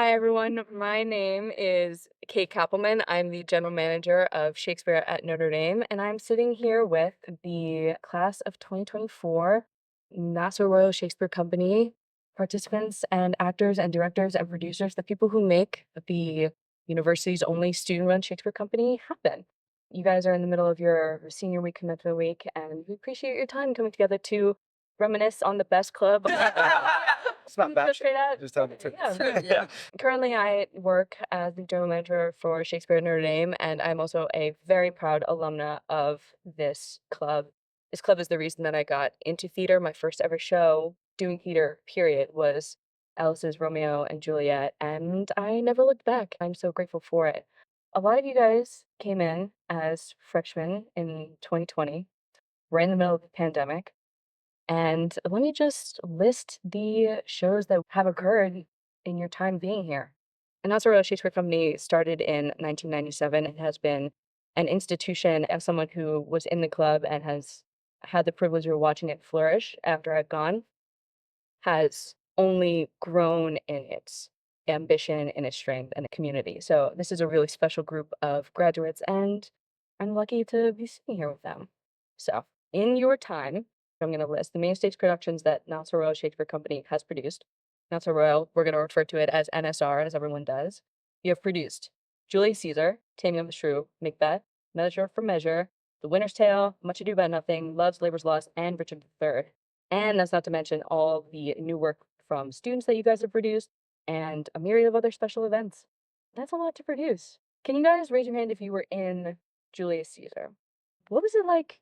Hi, everyone. My name is Kate Kappelman. I'm the general manager of Shakespeare at Notre Dame, and I'm sitting here with the class of 2024 Not-So-Royal Shakespeare Company participants and actors and directors and producers, the people who make the university's only student-run Shakespeare Company happen. You guys are in the middle of your senior week, commencement week, and we appreciate your time coming together to reminisce on the best club. It's not bad. Just straight out. Just tell the truth. Yeah. Currently, I work as the general manager for Shakespeare at Notre Dame, and I'm also a very proud alumna of this club. This club is the reason that I got into theater. My first ever show doing theater, period, was Alice's Romeo and Juliet, and I never looked back. I'm so grateful for it. A lot of you guys came in as freshmen in 2020. We're in the middle of the pandemic. And let me just list the shows that have occurred in your time being here. And Not-So-Royal Shakespeare Company started in 1997 and has been an institution. As someone who was in the club and has had the privilege of watching it flourish after I've gone, has only grown in its ambition, in its strength, and community. So this is a really special group of graduates, and I'm lucky to be sitting here with them. So in your time, I'm going to list the main stage productions that Not-So-Royal Shakespeare Company has produced. Not-So-Royal, we're going to refer to it as NSR, as everyone does. You have produced Julius Caesar, Taming of the Shrew, Macbeth, Measure for Measure, The Winter's Tale, Much Ado About Nothing, Love's Labour's Lost, and Richard III. And that's not to mention all the new work from students that you guys have produced and a myriad of other special events. That's a lot to produce. Can you guys raise your hand if you were in Julius Caesar? What was it like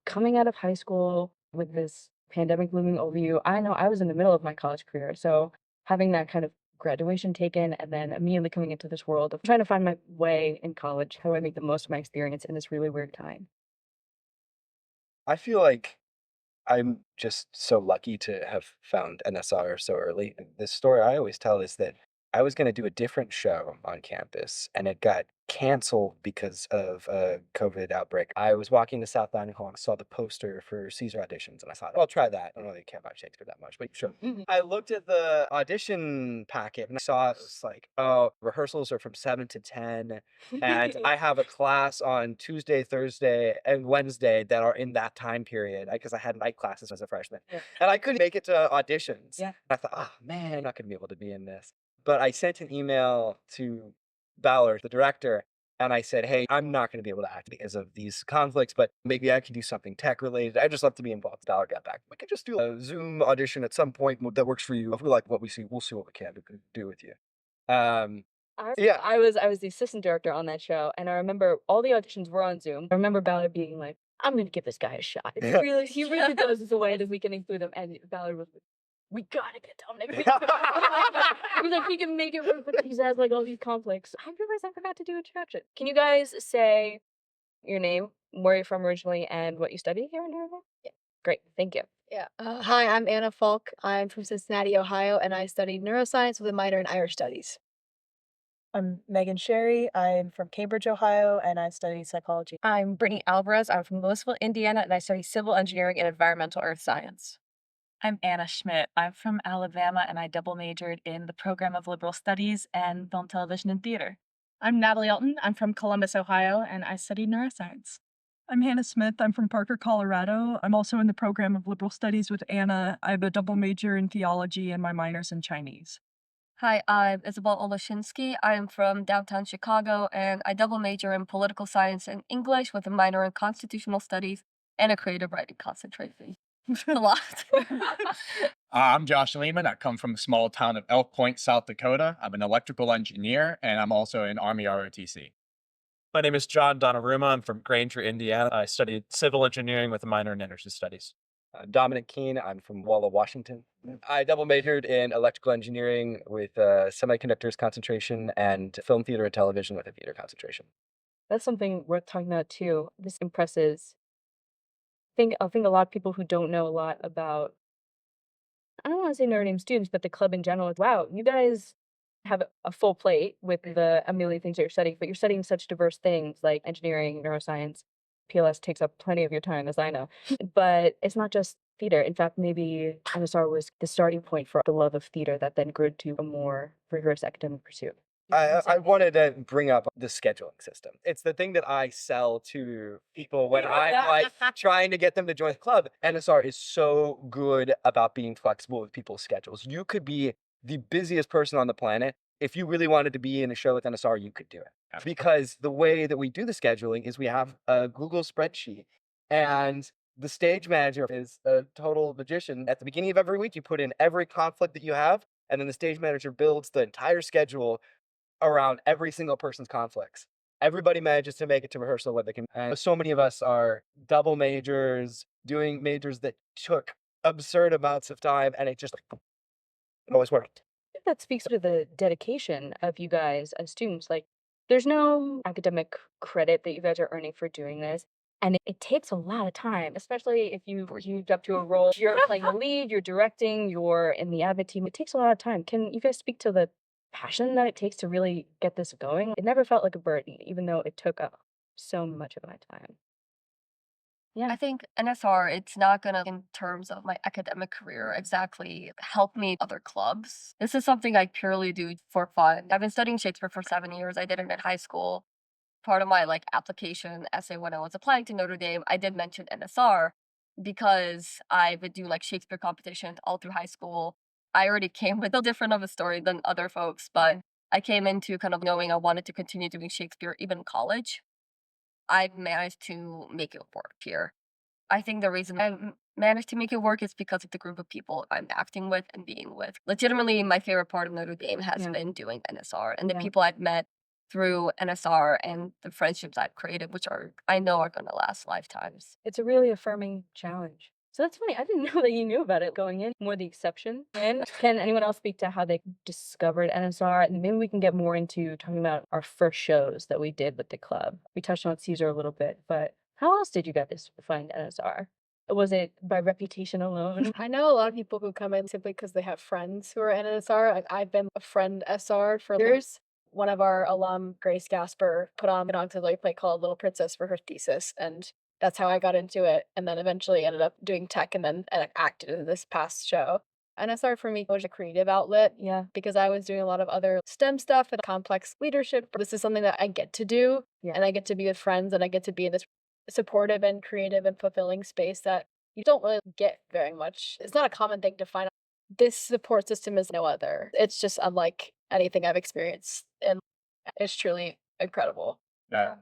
coming out of high school with this pandemic looming over you? I know I was in the middle of my college career, so having that kind of graduation taken and then immediately coming into this world of trying to find my way in college, how do I make the most of my experience in this really weird time? I feel like I'm just so lucky to have found NSR so early. And the story I always tell is that I was going to do a different show on campus and it got canceled because of a COVID outbreak. I was walking to South Dining Hall and saw the poster for Caesar auditions and I thought, I'll try that. I don't really care about Shakespeare that much, but sure. I looked at the audition packet and I saw it was like, oh, rehearsals are from 7 to 10. And I have a class on Tuesday, Thursday, and Wednesday that are in that time period because I had night classes as a freshman. Yeah. And I couldn't make it to auditions. Yeah. I thought, oh man, I'm not going to be able to be in this. But I sent an email to Ballard, the director, and I said, hey, I'm not going to be able to act because of these conflicts, but maybe I can do something tech related. I just love to be involved. Ballard got back. We could just do a Zoom audition at some point that works for you. If we like what we see, we'll see what we can do with you. Yeah. I was the assistant director on that show, and I remember all the auditions were on Zoom. I remember Ballard being like, "I'm gonna give this guy a shot." Yeah. He really does this a way that we can include him. And Ballard was like, "We gotta get Dominic." He was like, "We can make it work," but he has like all these conflicts. I realized I forgot to do introduction. Can you guys say your name, where you're from originally, and what you study here in Arizona? Yeah, great, thank you. Yeah. Hi, I'm Anna Falk. I'm from Cincinnati, Ohio, and I studied neuroscience with a minor in Irish studies. I'm Megan Sherry. I'm from Cambridge, Ohio, and I study psychology. I'm Brittany Alvarez. I'm from Louisville, Indiana, and I study civil engineering and environmental earth science. I'm Anna Schmidt. I'm from Alabama and I double majored in the program of liberal studies and film, television, and theater. I'm Natalie Elton. I'm from Columbus, Ohio, and I studied neuroscience. I'm Hannah Smith. I'm from Parker, Colorado. I'm also in the program of liberal studies with Anna. I have a double major in theology and my minor's in Chinese. Hi, I'm Isabel Oloshinsky. I'm from downtown Chicago, and I double major in political science and English with a minor in constitutional studies and a creative writing concentration. A lot. I'm Josh Lehman. I come from the small town of Elk Point, South Dakota. I'm an electrical engineer, and I'm also in Army ROTC. My name is John Donnarumma. I'm from Granger, Indiana. I studied civil engineering with a minor in energy studies. Dominic Keene. I'm from Walla, Washington. I double majored in electrical engineering with semiconductors concentration and film, theater, and television with a theater concentration. That's something worth talking about too. This impresses. I think a lot of people who don't know a lot about, I don't want to say Notre Dame students, but the club in general. Wow, you guys have a full plate with the a million things that you're studying, but you're studying such diverse things like engineering, neuroscience. PLS takes up plenty of your time, as I know. But it's not just theater. In fact, maybe MSR was the starting point for the love of theater that then grew to a more rigorous academic pursuit. I wanted to bring up the scheduling system. It's the thing that I sell to people when I'm like trying to get them to join the club. NSR is so good about being flexible with people's schedules. You could be the busiest person on the planet. If you really wanted to be in a show with NSR, you could do it. Because the way that we do the scheduling is we have a Google spreadsheet, and the stage manager is a total magician. At the beginning of every week, you put in every conflict that you have, and then the stage manager builds the entire schedule around every single person's conflicts. Everybody manages to make it to rehearsal when they can. And so many of us are double majors, doing majors that took absurd amounts of time, and it just always worked. I think that speaks to the dedication of you guys as students. Like, there's no academic credit that you guys are earning for doing this. And it takes a lot of time, especially if you've moved up to a role. You're playing the lead, you're directing, you're in the admin team. It takes a lot of time. Can you guys speak to the passion that it takes to really get this going? It never felt like a burden, even though it took up so much of my time. I think NSR, it's not gonna, in terms of my academic career, exactly help me other clubs. This is something I purely do for fun. I've been studying Shakespeare for 7 years. I did it in high school. Part of my like application essay when I was applying to Notre Dame, I did mention NSR because I would do like Shakespeare competitions all through high school. I already came with a different of a story than other folks, but I came into kind of knowing I wanted to continue doing Shakespeare even in college. I managed to make it work here. I think the reason managed to make it work is because of the group of people I'm acting with and being with. Legitimately, my favorite part of Notre Dame has been doing NSR and the people I've met through NSR and the friendships I've created, which are I know are going to last lifetimes. It's a really affirming challenge. So that's funny. I didn't know that you knew about it going in. More the exception. And can anyone else speak to how they discovered NSR? And maybe we can get more into talking about our first shows that we did with the club. We touched on Caesar a little bit, but how else did you guys find NSR? Was it by reputation alone? I know a lot of people who come in simply because they have friends who are in NSR. I've been a friend SR for years. One of our alum, Grace Gasper, put on an auxiliary play called Little Princess for her thesis, and that's how I got into it. And then eventually ended up doing tech and then acted in this past show. NSR for me was a creative outlet, because I was doing a lot of other STEM stuff and complex leadership. This is something that I get to do, and I get to be with friends, and I get to be in this supportive and creative and fulfilling space that you don't really get very much. It's not a common thing to find. This support system is no other. It's just unlike anything I've experienced, and it's truly incredible.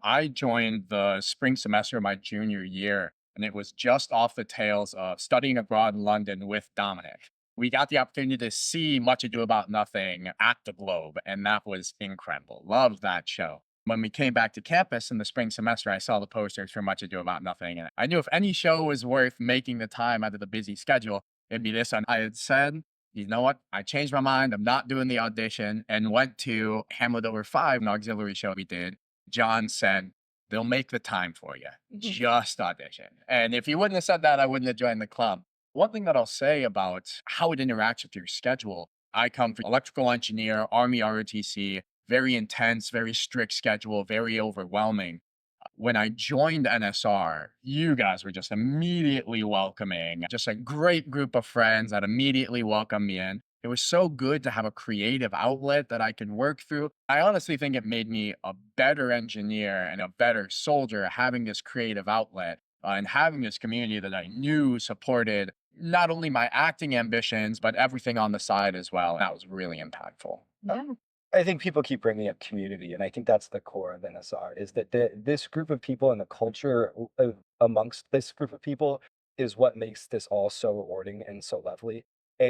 I joined the spring semester of my junior year, and it was just off the tails of studying abroad in London with Dominic. We got the opportunity to see Much Ado About Nothing at the Globe, and that was incredible. Loved that show. When we came back to campus in the spring semester, I saw the posters for Much Ado About Nothing, and I knew if any show was worth making the time out of the busy schedule, it'd be this one. I had said, you know what? I changed my mind. I'm not doing the audition, and went to Hamlet Over 5, an auxiliary show we did. John said, they'll make the time for you. Just audition. And if he wouldn't have said that, I wouldn't have joined the club. One thing that I'll say about how it interacts with your schedule, I come from electrical engineer, Army ROTC, very intense, very strict schedule, very overwhelming. When I joined NSR, you guys were just immediately welcoming, just a great group of friends that immediately welcomed me in. It was so good to have a creative outlet that I could work through. I honestly think it made me a better engineer and a better soldier having this creative outlet and having this community that I knew supported not only my acting ambitions, but everything on the side as well. That was really impactful. I think people keep bringing up community, and I think that's the core of NSR, is that this group of people and the culture amongst this group of people is what makes this all so rewarding and so lovely.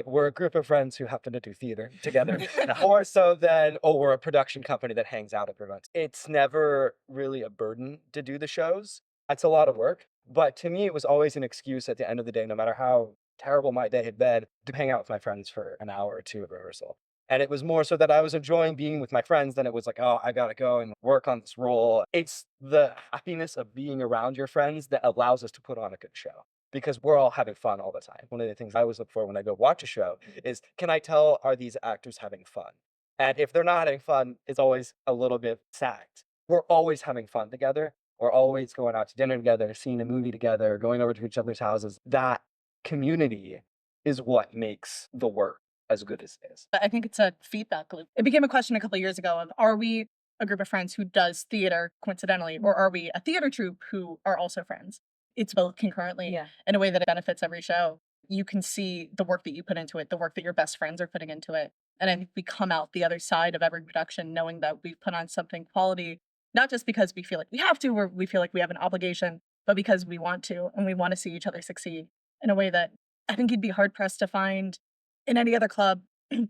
We're a group of friends who happen to do theater together, more so than, oh, we're a production company that hangs out at events. It's never really a burden to do the shows. It's a lot of work, but to me, it was always an excuse at the end of the day, no matter how terrible my day had been, to hang out with my friends for an hour or two of rehearsal. And it was more so that I was enjoying being with my friends than it was like, oh, I gotta go and work on this role. It's the happiness of being around your friends that allows us to put on a good show, because we're all having fun all the time. One of the things I always look for when I go watch a show is, can I tell, are these actors having fun? And if they're not having fun, it's always a little bit sad. We're always having fun together. We're always going out to dinner together, seeing a movie together, going over to each other's houses. That community is what makes the work as good as it is. I think it's a feedback loop. It became a question a couple of years ago of, are we a group of friends who does theater coincidentally, or are we a theater troupe who are also friends? It's both concurrently in a way that it benefits every show. You can see the work that you put into it, the work that your best friends are putting into it. And I think we come out the other side of every production knowing that we've put on something quality, not just because we feel like we have to or we feel like we have an obligation, but because we want to and we want to see each other succeed in a way that I think you'd be hard pressed to find in any other club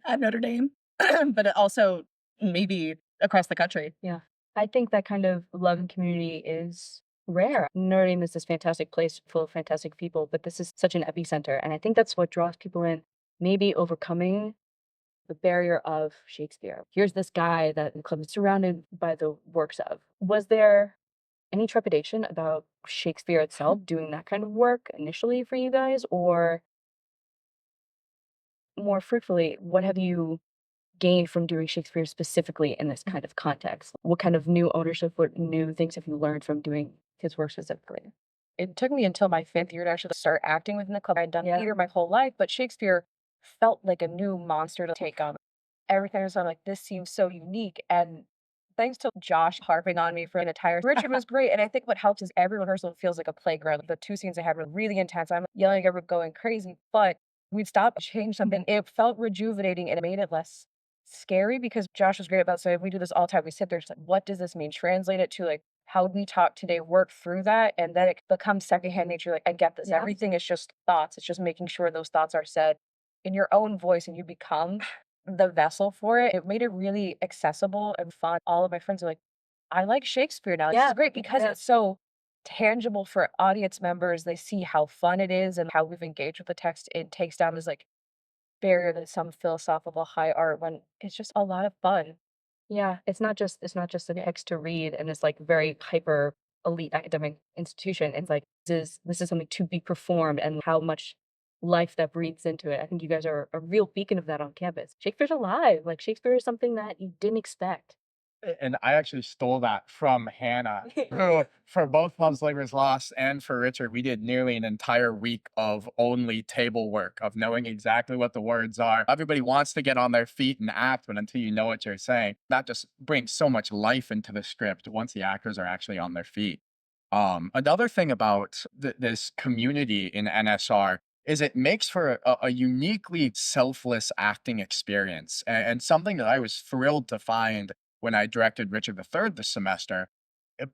at Notre Dame, but also maybe across the country. Yeah. I think that kind of love and community is rare. Notre Dame is this fantastic place full of fantastic people, but this is such an epicenter. And I think that's what draws people in, maybe overcoming the barrier of Shakespeare. Here's this guy that the club is surrounded by the works of. Was there any trepidation about Shakespeare itself doing that kind of work initially for you guys? Or more fruitfully, what have you gained from doing Shakespeare specifically in this kind of context? What kind of new ownership, what new things have you learned from doing his work specifically? It took me until my 5th year to actually start acting within the club. I'd done theater my whole life, but Shakespeare felt like a new monster to take on. Everything was like, this seems so unique. And thanks to Josh harping on me for an entire Richard was great. And I think what helped is every rehearsal feels like a playground. The 2 scenes I had were really intense. I'm yelling at everyone going crazy, but we'd stop, change something. It felt rejuvenating and it made it less scary because Josh was great about saying, we do this all the time. We sit there, just like, what does this mean? Translate it to like, how we talk today, work through that. And then it becomes secondhand nature. Like, I get this. Everything is just thoughts. It's just making sure those thoughts are said in your own voice and you become the vessel for it. It made it really accessible and fun. All of my friends are like, I like Shakespeare now. This is great because it's so tangible for audience members. They see how fun it is and how we've engaged with the text. It takes down this like barrier to some philosophical high art when it's just a lot of fun. Yeah, it's not just a text to read and this like very hyper elite academic institution. It's like this is something to be performed and how much life that breathes into it. I think you guys are a real beacon of that on campus. Shakespeare's alive. Like Shakespeare is something that you didn't expect. And I actually stole that from Hannah, who for both Love's Labor's Lost and for Richard, we did nearly an entire week of only table work, of knowing exactly what the words are. Everybody wants to get on their feet and act, but until you know what you're saying, that just brings so much life into the script once the actors are actually on their feet. Another thing about this community in NSR is it makes for a uniquely selfless acting experience, and something that I was thrilled to find when I directed Richard III this semester.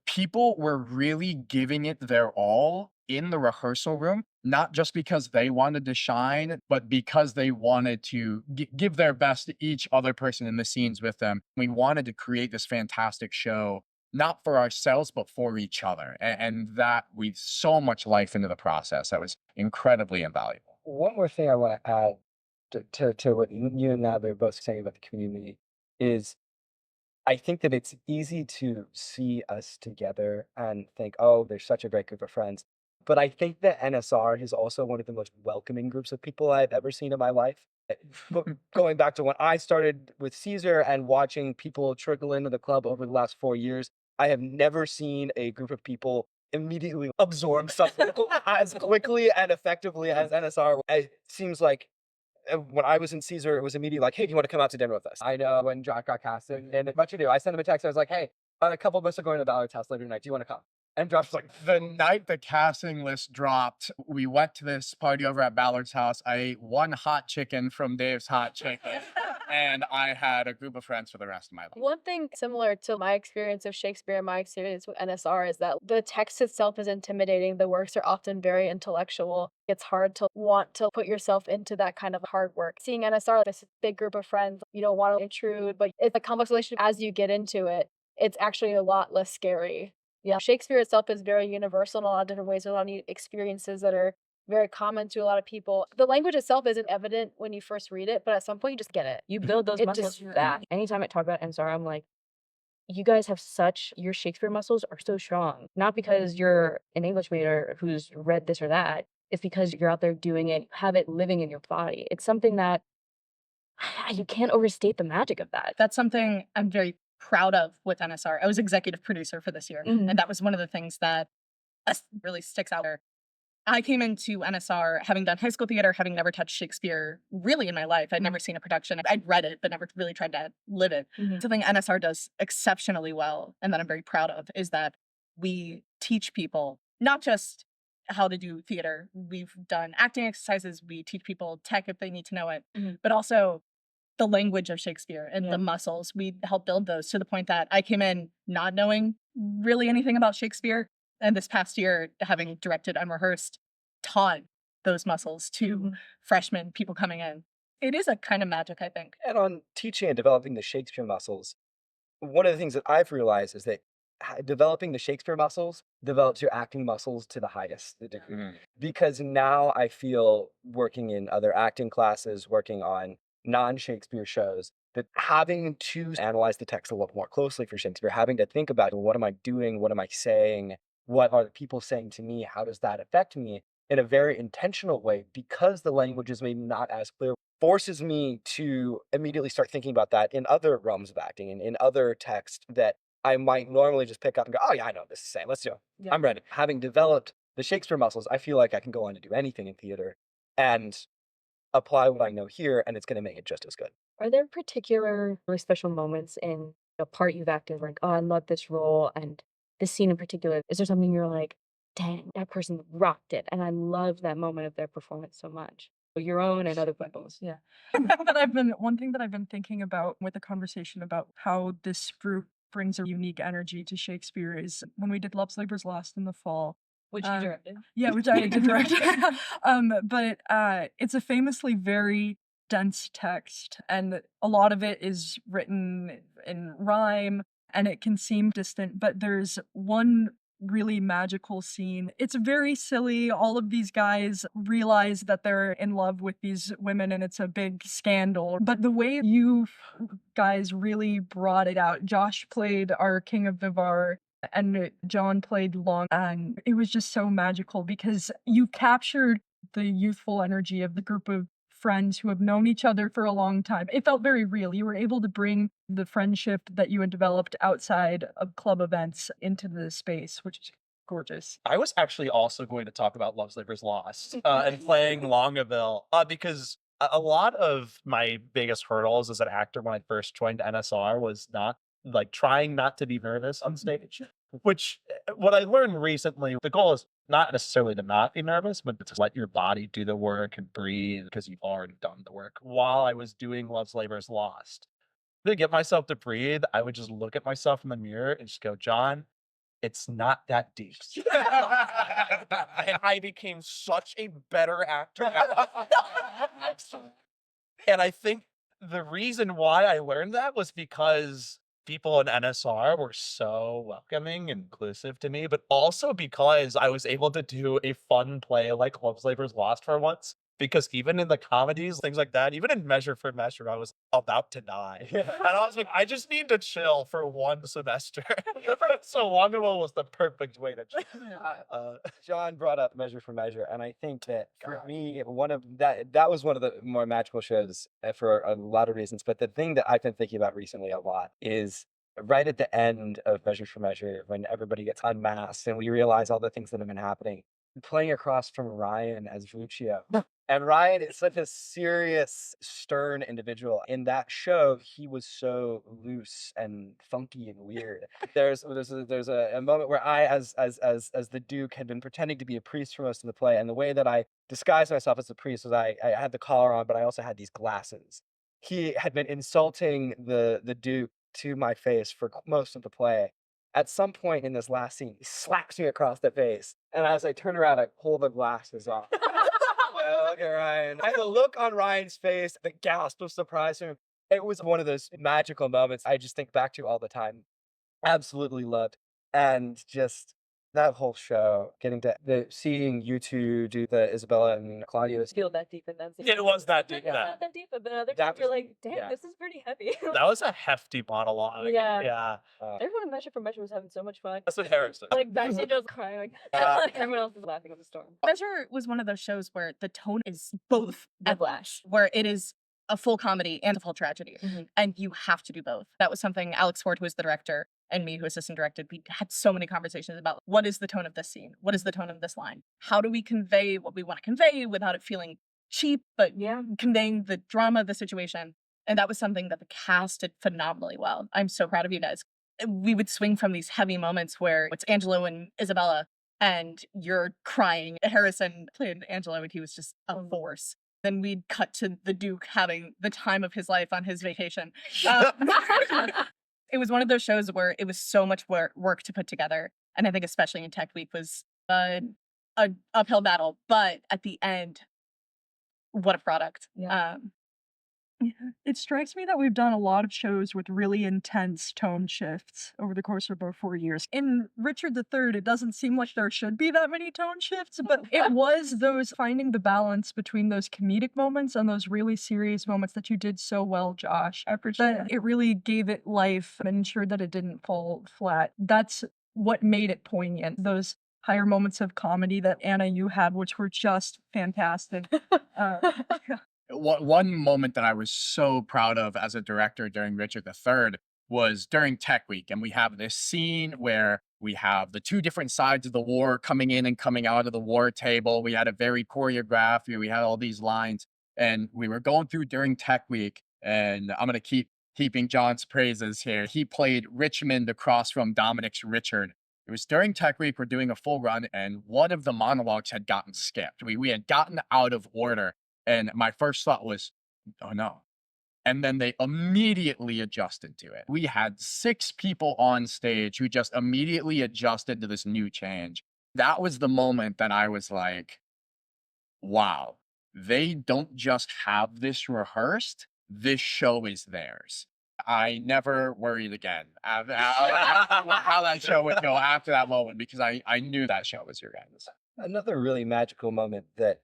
People were really giving it their all in the rehearsal room, not just because they wanted to shine, but because they wanted to give their best to each other person in the scenes with them. We wanted to create this fantastic show, not for ourselves, but for each other. And that breathed so much life into the process. That was incredibly invaluable. One more thing I want to add to what you and Natalie are both saying about the community is I think that it's easy to see us together and think, oh, they're such a great group of friends. But I think that NSR is also one of the most welcoming groups of people I've ever seen in my life. Going back to when I started with Caesar and watching people trickle into the club over the last 4 years, I have never seen a group of people immediately absorb something as quickly and effectively as NSR. It seems like when I was in Caesar, it was immediately like, hey, do you want to come out to dinner with us? I know when Josh got casted, and much ado, I sent him a text. I was like, hey, a couple of us are going to Ballard's house later tonight. Do you want to come? And Josh was like, The night the casting list dropped, we went to this party over at Ballard's house. I ate one hot chicken from Dave's Hot Chicken, and I had a group of friends for the rest of my life. One thing similar to my experience of Shakespeare and my experience with NSR is that the text itself is intimidating. The works are often very intellectual. It's hard to want to put yourself into that kind of hard work. Seeing NSR, this big group of friends, you don't want to intrude, but it's a complex relationship. As you get into it, it's actually a lot less scary. Yeah, Shakespeare itself is very universal in a lot of different ways. There's a lot of experiences that are very common to a lot of people. The language itself isn't evident when you first read it, but at some point you just get it. You build those muscles back. Anytime I talk about NSR, I'm like, you guys have your Shakespeare muscles are so strong. Not because you're an English major who's read this or that. It's because you're out there doing it, you have it living in your body. It's something that you can't overstate the magic of that. That's something I'm very proud of with NSR. I was executive producer for this year, and that was one of the things that really sticks out. I came into NSR having done high school theater, having never touched Shakespeare really in my life. I'd never seen a production. I'd read it, but never really tried to live it. Something NSR does exceptionally well, and that I'm very proud of, is that we teach people not just how to do theater. We've done acting exercises. We teach people tech if they need to know it, but also the language of Shakespeare and the muscles. We help build those to the point that I came in not knowing really anything about Shakespeare. And this past year, having directed and rehearsed, taught those muscles to freshmen, people coming in. It is a kind of magic, I think. And on teaching and developing the Shakespeare muscles, one of the things that I've realized is that developing the Shakespeare muscles develops your acting muscles to the highest degree. Because now I feel, working in other acting classes, working on non-Shakespeare shows, that having to analyze the text a little more closely for Shakespeare, having to think about, what am I doing? What am I saying? What are the people saying to me? How does that affect me? In a very intentional way, because the language is maybe not as clear, forces me to immediately start thinking about that in other realms of acting and in other text that I might normally just pick up and go, oh yeah, I know what this is saying. Let's do it. I'm ready. Having developed the Shakespeare muscles, I feel like I can go on to do anything in theater and apply what I know here, and it's going to make it just as good. Are there particular really special moments in a part you've acted like, oh, I love this role and this scene in particular? Is there something you're like, dang, that person rocked it, and I love that moment of their performance so much? Your own and other people's. Yeah. One thing that I've been thinking about with the conversation about how this group brings a unique energy to Shakespeare is when we did Love's Labour's Lost in the fall. Which you directed. Yeah, which I did direct. But it's a famously very dense text, and a lot of it is written in rhyme, and it can seem distant, but there's one really magical scene. It's very silly. All of these guys realize that they're in love with these women and it's a big scandal. But the way you guys really brought it out, Josh played our King of Navarre and John played Long, and it was just so magical because you captured the youthful energy of the group of friends who have known each other for a long time. It felt very real. You were able to bring the friendship that you had developed outside of club events into the space, which is gorgeous. I was actually also going to talk about Love's Labour's Lost and playing Longaville because a lot of my biggest hurdles as an actor when I first joined NSR was trying not to be nervous on stage, which what I learned recently, the goal is not necessarily to not be nervous, but to let your body do the work and breathe because you've already done the work. While I was doing Love's Labour's Lost, to get myself to breathe, I would just look at myself in the mirror and just go, John, it's not that deep. And I became such a better actor. And I think the reason why I learned that was because people in NSR were so welcoming and inclusive to me, but also because I was able to do a fun play like Love's Labour's Lost for once. Because even in the comedies, things like that, even in Measure for Measure, I was about to die. And I was like, I just need to chill for one semester. So Longaville was the perfect way to chill. John brought up Measure for Measure, and I think that for me, that was one of the more magical shows for a lot of reasons. But the thing that I've been thinking about recently a lot is right at the end of Measure for Measure, when everybody gets unmasked and we realize all the things that have been happening, playing across from Ryan as Vuccio. And Ryan is such a serious, stern individual. In that show, he was so loose and funky and weird. There's a moment where I, as the Duke, had been pretending to be a priest for most of the play, and the way that I disguised myself as a priest was I had the collar on, but I also had these glasses. He had been insulting the Duke to my face for most of the play. At some point in this last scene, he slaps me across the face, and as I turn around, I pull the glasses off. Look at Ryan. I had the look on Ryan's face, the gasp of surprise from him. It was one of those magical moments I just think back to all the time. Absolutely loved. And just that whole show, seeing you two do the Isabella and Claudius. Feel that deep in that scene. It was that deep. Not that deep, but other times you're like, damn, this is pretty heavy. That was a hefty monologue. Yeah. Everyone in Measure for Measure was having so much fun. That's what Harris said. Like backstage, I was crying. Everyone else was laughing at the storm. Measure was one of those shows where the tone is both Whiplash, where it is a full comedy and a full tragedy, and you have to do both. That was something Alex Ford, who was the director, and me, who assistant directed, we had so many conversations about what is the tone of this scene? What is the tone of this line? How do we convey what we want to convey without it feeling cheap, but conveying the drama of the situation? And that was something that the cast did phenomenally well. I'm so proud of you guys. We would swing from these heavy moments where it's Angelo and Isabella, and you're crying. Harrison played Angelo, and he was just a force. Then we'd cut to the Duke having the time of his life on his vacation. It was one of those shows where it was so much work to put together. And I think especially in Tech Week was an uphill battle. But at the end, what a product. Yeah, it strikes me that we've done a lot of shows with really intense tone shifts over the course of our 4 years. In Richard III, it doesn't seem like there should be that many tone shifts, but it was those finding the balance between those comedic moments and those really serious moments that you did so well, Josh. I appreciate that. It really gave it life and ensured that it didn't fall flat. That's what made it poignant. Those higher moments of comedy that Anna, you had, which were just fantastic. One moment that I was so proud of as a director during Richard III was during Tech Week. And we have this scene where we have the two different sides of the war coming in and coming out of the war table. We had a very choreographed, we had all these lines, and we were going through during Tech Week. And I'm going to keep heaping John's praises here. He played Richmond across from Dominic's Richard. It was during Tech Week, we're doing a full run, and one of the monologues had gotten skipped. We had gotten out of order. And my first thought was, oh no. And then they immediately adjusted to it. We had 6 people on stage who just immediately adjusted to this new change. That was the moment that I was like, wow, they don't just have this rehearsed, this show is theirs. I never worried again how that show would go after that moment, because I knew that show was your guys'. Another really magical moment that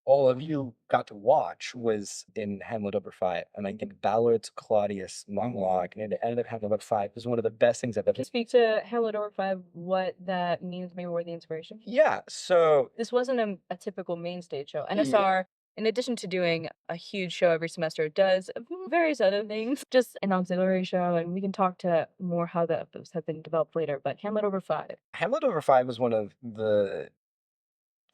all of you got to watch was in Hamlet over 5. And I think Ballard's Claudius monologue, and it ended up Hamlet over 5, was one of the best things I've ever. Can you speak to Hamlet over 5, what that means, maybe where the inspiration? Yeah, so This wasn't a typical main stage show. NSR, in addition to doing a huge show every semester, does various other things, just an auxiliary show, and we can talk to more how those have been developed later. But Hamlet over 5. Hamlet over 5 was one of the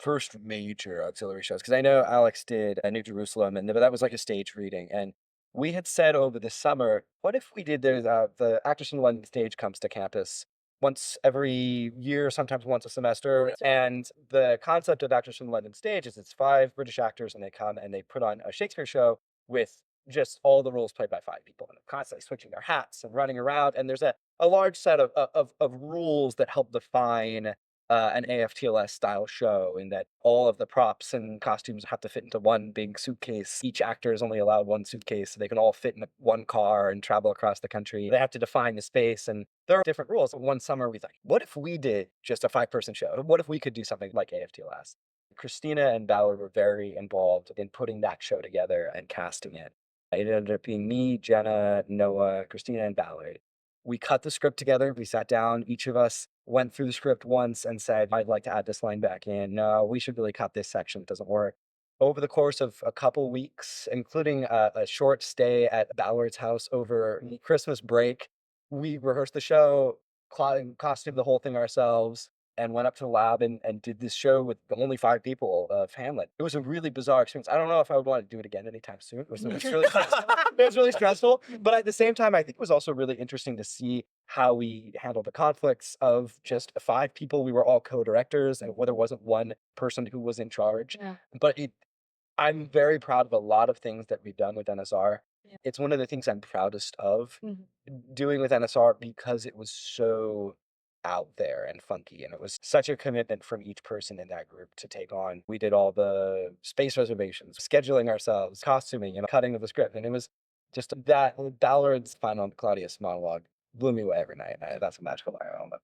first major auxiliary shows, because I know Alex did a New Jerusalem, but that was like a stage reading. And we had said over the summer, what if we did the Actors in London stage comes to campus once every year, sometimes once a semester. And the concept of Actors in London stage is it's 5 British actors, and they come and they put on a Shakespeare show with just all the roles played by 5 people, and they're constantly switching their hats and running around. And there's a large set of rules that help define an AFTLS style show, in that all of the props and costumes have to fit into one big suitcase. Each actor is only allowed one suitcase, so they can all fit in one car and travel across the country. They have to define the space, and there are different rules. One summer we thought, what if we did just a 5-person show? What if we could do something like AFTLS? Christina and Ballard were very involved in putting that show together and casting it. It ended up being me, Jenna, Noah, Christina, and Ballard. We cut the script together. We sat down. Each of us went through the script once and said, I'd like to add this line back in. No, we should really cut this section. It doesn't work. Over the course of a couple weeks, including a short stay at Ballard's house over Christmas break, we rehearsed the show, costumed the whole thing ourselves, and went up to the lab and did this show with only 5 people of Hamlet. It was a really bizarre experience. I don't know if I would want to do it again anytime soon. It was really stressful. It was really stressful. But at the same time, I think it was also really interesting to see how we handled the conflicts of just 5 people. We were all co-directors, and there wasn't one person who was in charge. Yeah. But I'm very proud of a lot of things that we've done with NSR. Yeah. It's one of the things I'm proudest of doing with NSR, because it was so out there and funky, and it was such a commitment from each person in that group to take on. We did all the space reservations, scheduling ourselves, costuming, and cutting of the script, and it was just that Ballard's final Claudius monologue blew me away every night. That's a magical moment.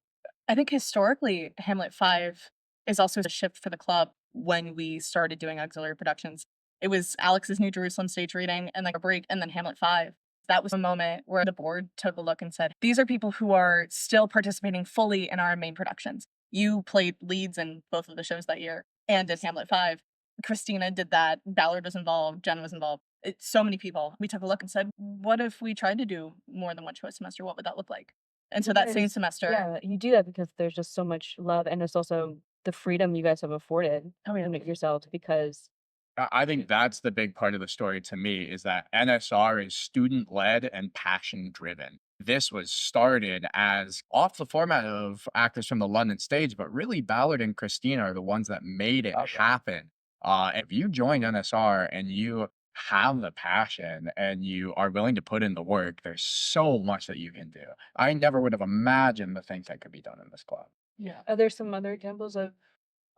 I think historically, Hamlet 5 is also a shift for the club when we started doing auxiliary productions. It was Alex's New Jerusalem stage reading, and then a break, and then Hamlet 5. That was a moment where the board took a look and said, these are people who are still participating fully in our main productions. You played leads in both of the shows that year and in Hamlet 5. Christina did that. Ballard was involved. Jen was involved. So many people. We took a look and said, what if we tried to do more than one show a semester? What would that look like? And so that Yes. same semester, Yeah, you do that because there's just so much love, and it's also the freedom you guys have afforded yourselves because I think that's the big part of the story to me is that NSR is student led and passion driven. This was started as off the format of actors from the London stage, but really Ballard and Christina are the ones that made it happen. If you join NSR and you have the passion and you are willing to put in the work, there's so much that you can do. I never would have imagined the things that could be done in this club. yeah. Are there some other examples of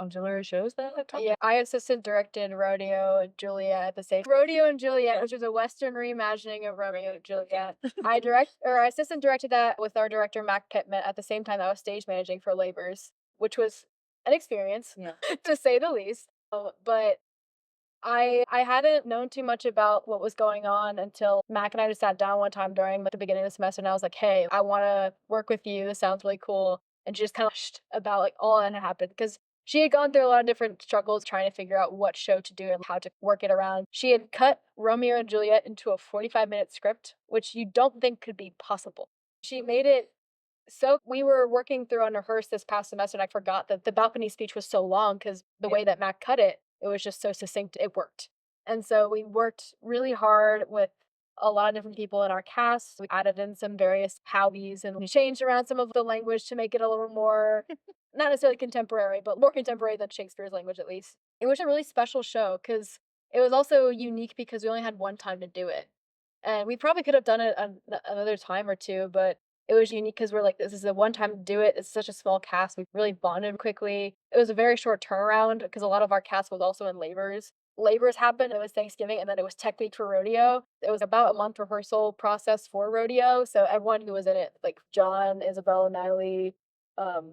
auxiliary shows that I've talked Yeah, I assistant directed Rodeo and Juliet at the same Rodeo and Juliet, which is a Western reimagining of Romeo and Juliet. I assistant directed that with our director Mac Pittman at the same time that I was stage managing for Labors, which was an experience, to say the least. But I hadn't known too much about what was going on until Mac and I just sat down one time during the beginning of the semester, and I was like, "Hey, I want to work with you. This sounds really cool." And she just kind of about like all that had happened because she had gone through a lot of different struggles trying to figure out what show to do and how to work it around. She had cut Romeo and Juliet into a 45-minute script, which you don't think could be possible. She made it so we were working through on rehearse this past semester, and I forgot that the balcony speech was so long because the way that Mac cut it, it was just so succinct. It worked. And so we worked really hard with a lot of different people in our cast. We added in some various howies and we changed around some of the language to make it a little more, not necessarily contemporary, but more contemporary than Shakespeare's language at least. It was a really special show because it was also unique because we only had one time to do it. And we probably could have done it another time or two, but it was unique because we're like, this is the one time to do it. It's such a small cast. We really bonded quickly. It was a very short turnaround because a lot of our cast was also in labors. Labors happened, it was Thanksgiving, and then it was tech week for rodeo. It was about a month rehearsal process for rodeo. So everyone who was in it, like John, Isabel, Natalie, um,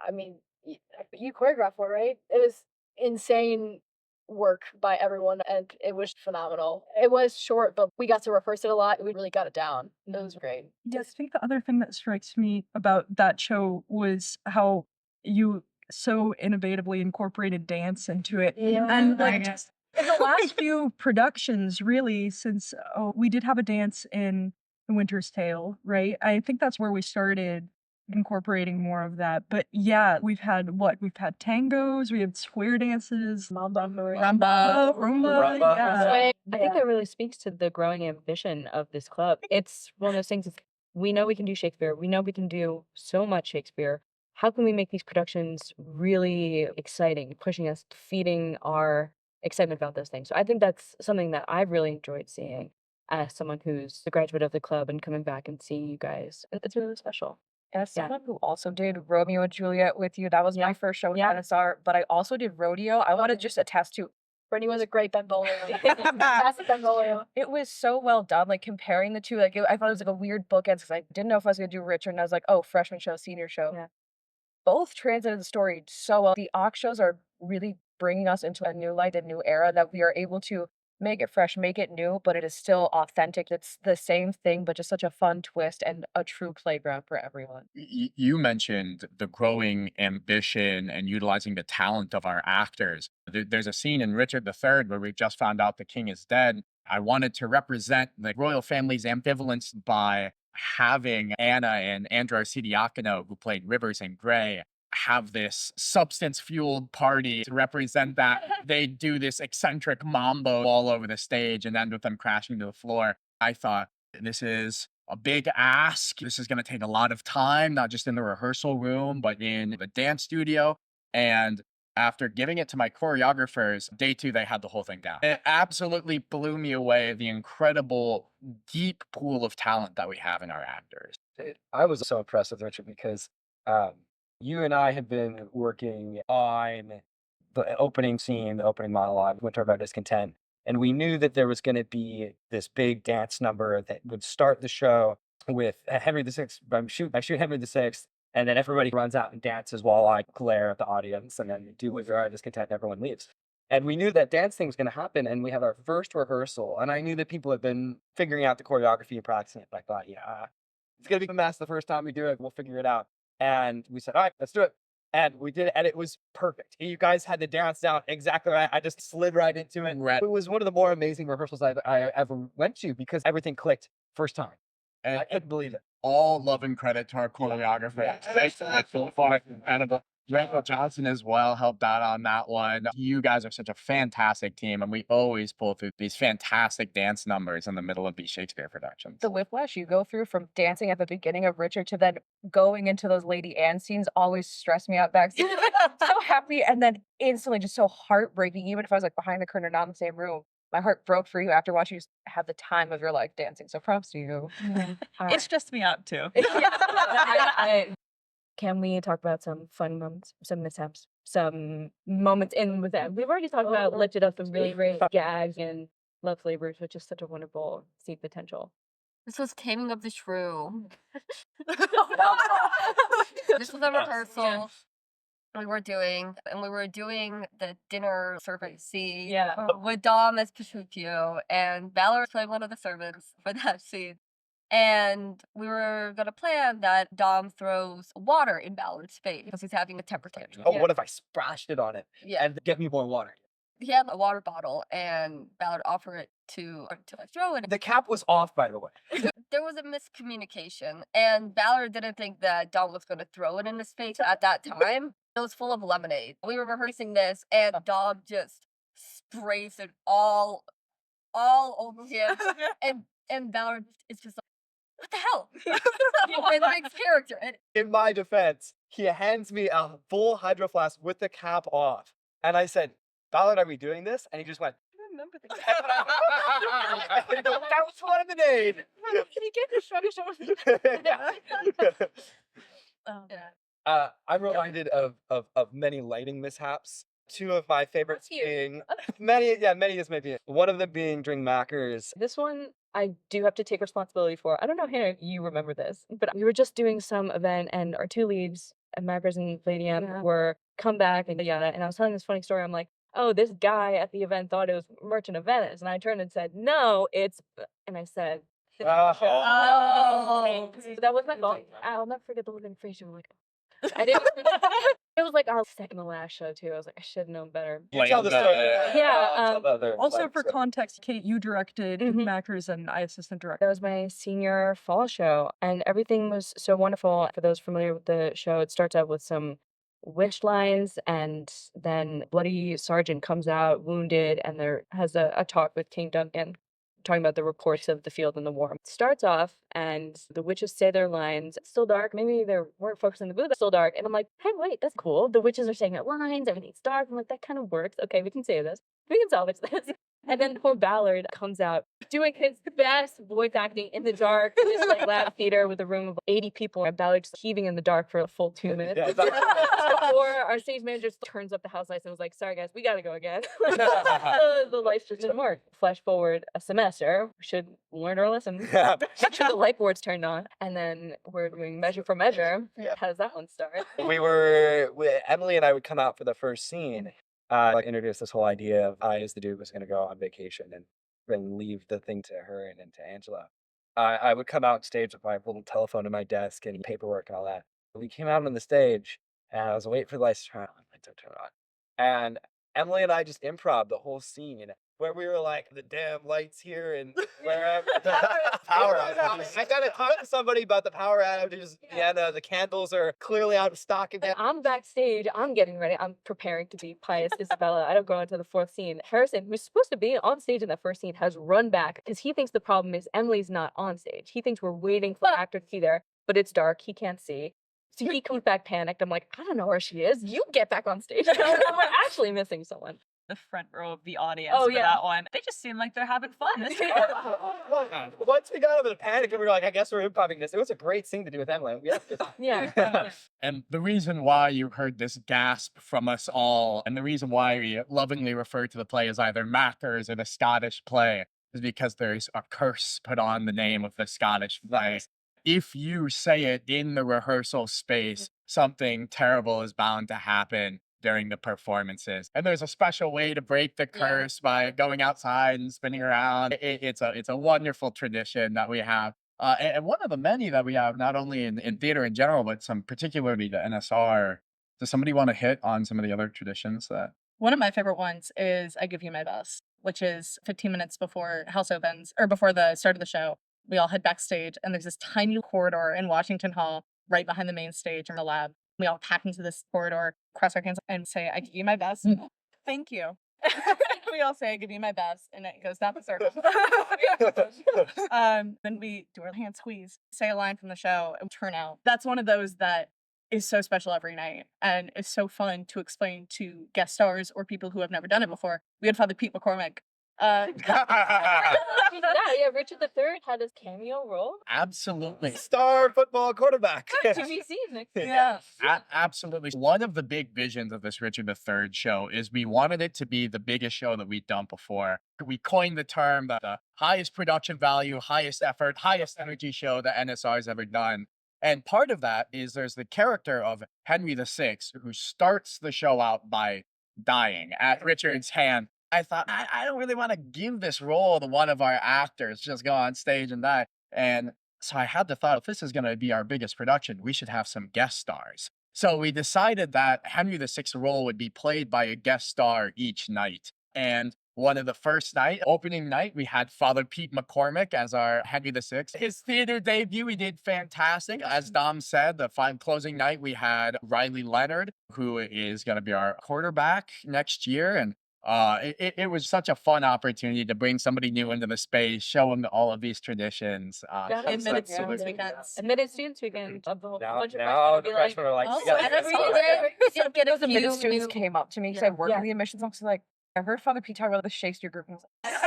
I mean, you choreographed for it, right? It was insane work by everyone and it was phenomenal. It was short, but we got to rehearse it a lot. We really got it down. It was great. Yes, I think the other thing that strikes me about that show was how you so innovatively incorporated dance into it. Yeah. And like in the last few productions, really, since we did have a dance in The Winter's Tale, right? I think that's where we started incorporating more of that. But yeah, we've had tangos, we have square dances, rumba, yeah. I think that really speaks to the growing ambition of this club. It's one of those things, we know we can do Shakespeare. We know we can do so much Shakespeare. How can we make these productions really exciting, pushing us, feeding our excitement about those things? So I think that's something that I've really enjoyed seeing as someone who's a graduate of the club and coming back and seeing you guys. It's really special. As someone who also did Romeo and Juliet with you, that was my first show with NSR, but I also did rodeo. I want to just attest to Brittany was a great Benvolio. Fantastic Benvolio. it was so well done. Like comparing the two, like I thought it was like a weird bookends because I didn't know if I was gonna do Richard, and I was like, oh, freshman show, senior show. Yeah. Both translated the story so well. The Ox shows are really bringing us into a new light, a new era that we are able to make it fresh, make it new, but it is still authentic. It's the same thing, but just such a fun twist and a true playground for everyone. You mentioned the growing ambition and utilizing the talent of our actors. There's a scene in Richard III where we've just found out the king is dead. I wanted to represent the royal family's ambivalence by having Anna and Andrew Arcidiacono, who played Rivers and Gray, have this substance-fueled party to represent that. They do this eccentric mambo all over the stage and end with them crashing to the floor. I thought, this is a big ask. This is going to take a lot of time, not just in the rehearsal room, but in the dance studio. And after giving it to my choreographers, day 2, they had the whole thing down. It absolutely blew me away, the incredible, deep pool of talent that we have in our actors. I was so impressed with Richard because you and I had been working on the opening scene, the opening monologue, Winter of Our Discontent, and we knew that there was going to be this big dance number that would start the show with Henry VI. I shoot Henry VI, and then everybody runs out and dances while I glare at the audience, and then do Winter of Our Discontent, and everyone leaves. And we knew that dance thing was going to happen, and we had our first rehearsal, and I knew that people had been figuring out the choreography and practicing it, but I thought, yeah, it's going to be a mess the first time we do it. We'll figure it out. And we said, all right, let's do it. And we did it, and it was perfect. You guys had the dance down exactly right. I just slid right into it. It was one of the more amazing rehearsals I ever went to because everything clicked first time. And I couldn't believe it. all love and credit to our choreographer. Thanks to that so far. And Randall Johnson as well helped out on that one. You guys are such a fantastic team, and we always pull through these fantastic dance numbers in the middle of these Shakespeare productions. The whiplash you go through from dancing at the beginning of Richard to then going into those Lady Anne scenes always stressed me out backstage. So happy and then instantly just so heartbreaking. Even if I was like behind the curtain or not in the same room, my heart broke for you after watching you have the time of your life dancing. So props to you. It stressed me out too. Can we talk about some fun moments, some mishaps, some moments in with them? We've already talked about lifted up some really great gags and love flavors, which is such a wonderful seed potential. This was Taming of the Shrew. This was a rehearsal we were doing the dinner servant scene with Dom as Petruchio, and Ballard played one of the servants for that scene. And we were gonna plan that Dom throws water in Ballard's face because he's having a temper tantrum. Oh, what if I splashed it on it Yeah. and get me more water? He had a water bottle, and Ballard offered it to throw it. The cap was off, by the way. There was a miscommunication, and Ballard didn't think that Dom was going to throw it in his face at that time. It was full of lemonade. We were rehearsing this, and Dom just sprays it all over him, and Ballard is just like, "What the hell?" He makes character. And In my defense, he hands me a full hydro flask with the cap off. And I said, Ballard, are we doing this? And he just went, I remember the that was lemonade. Can you get the shrugged I'm reminded of many lighting mishaps. Two of my favorites That's you. being many is maybe one of them being during Mackers. This one I do have to take responsibility for. I don't know, Hannah, if you remember this, but we were just doing some event and our two leads, Mackers and Lady M, were come back and yada. And I was telling this funny story. I'm like, oh, this guy at the event thought it was Merchant of Venice. And I turned and said, no, it's, and I said, oh. So that was my fault. I'll never forget the look in face. Like, I didn't. It was like our second to last show too. I was like, I should have known better. You tell the story. Yeah. Also, for context, Kate, you directed Mackers and I assistant That directed. was my senior fall show, and everything was so wonderful. For those familiar with the show, it starts out with some witch lines, and then Bloody Sergeant comes out wounded, and there has a talk with King Duncan, talking about the reports of the field and the war. It starts off, and the witches say their lines. It's still dark. Maybe they weren't focused on the booth. It's still dark. And I'm like, hey, wait, that's cool. The witches are saying their lines. Everything's dark. I'm like, that kind of works. Okay, we can say this. We can salvage this. And then poor Ballard comes out doing his best voice acting in the dark. This like lab theater with a room of 80 people, and Ballard just heaving in the dark for a full 2 minutes. Before our stage manager turns up the house lights and was like, sorry guys, we gotta go again. The lights just didn't work. Flash forward a semester, we should learn our lesson. Make sure the light board's turned on. And then we're doing measure for measure. How does that one start? Emily and I would come out for the first scene. Introduced this whole idea of I, as the dude, was going to go on vacation and leave the thing to her and to Angela. I would come out stage with my little telephone in my desk and paperwork and all that. We came out on the stage, and I was waiting for the lights to turn on. Lights don't turn on. And Emily and I just improv the whole scene where we were like, the damn lights here and wherever. Power outage. I gotta talk to somebody about the power outages. Yeah, the candles are clearly out of stock again. I'm backstage. I'm getting ready. I'm preparing to be Pious Isabella. I don't go into the fourth scene. Harrison, who's supposed to be on stage in that first scene, has run back because he thinks the problem is Emily's not on stage. He thinks we're waiting for the actor to be there, but it's dark. He can't see. So he comes back panicked. I'm like, I don't know where she is. You get back on stage. We're actually missing someone. The front row of the audience for that one. They just seem like they're having fun. Once we got over the panic and we were like, I guess we're improvising this. It was a great thing to do with Emily. Yeah. And the reason why you heard this gasp from us all, and the reason why we lovingly refer to the play as either Mackers or the Scottish play, is because there's a curse put on the name of the Scottish play. If you say it in the rehearsal space, something terrible is bound to happen during the performances. And there's a special way to break the curse by going outside and spinning around. It's a wonderful tradition that we have. And one of the many that we have, not only in theater in general, but some particularly the NSR. Does somebody want to hit on some of the other traditions that? One of my favorite ones is I Give You My Best, which is 15 minutes before house opens, or before the start of the show. We all head backstage, and there's this tiny corridor in Washington Hall right behind the main stage in the lab. We all pack into this corridor, cross our hands, and say, "I give you my best." Thank you. We all say, "I give you my best," and it goes down the circle. Then we do our hand squeeze, say a line from the show, and turn out. That's one of those that is so special every night, and it's so fun to explain to guest stars or people who have never done it before. We had Father Pete McCormick. Yeah, Richard III had his cameo role. Absolutely. Star football quarterback. To be seen next year. Yeah. Absolutely. One of the big visions of this Richard III show is we wanted it to be the biggest show that we'd done before. We coined the term the highest production value, highest effort, highest energy show that NSR has ever done. And part of that is there's the character of Henry VI, who starts the show out by dying at Richard's hand. I thought, I don't really want to give this role to one of our actors, just go on stage and die. And so I had the thought, if this is going to be our biggest production, we should have some guest stars. So we decided that Henry VI's role would be played by a guest star each night. And one of the first opening night, we had Father Pete McCormick as our Henry VI. His theater debut, he did fantastic. As Dom said, the final closing night, we had Riley Leonard, who is going to be our quarterback next year. And it was such a fun opportunity to bring somebody new into the space, show them all of these traditions. Admitted students weekends. Admitted students weekend. A bunch of Now the freshmen freshmen are like, "Oh, "We gotta every get day." Those admitted students came up to me because I work Yeah. in the admissions office. Like, I heard Father Pete talk about the Shakespeare group. And I was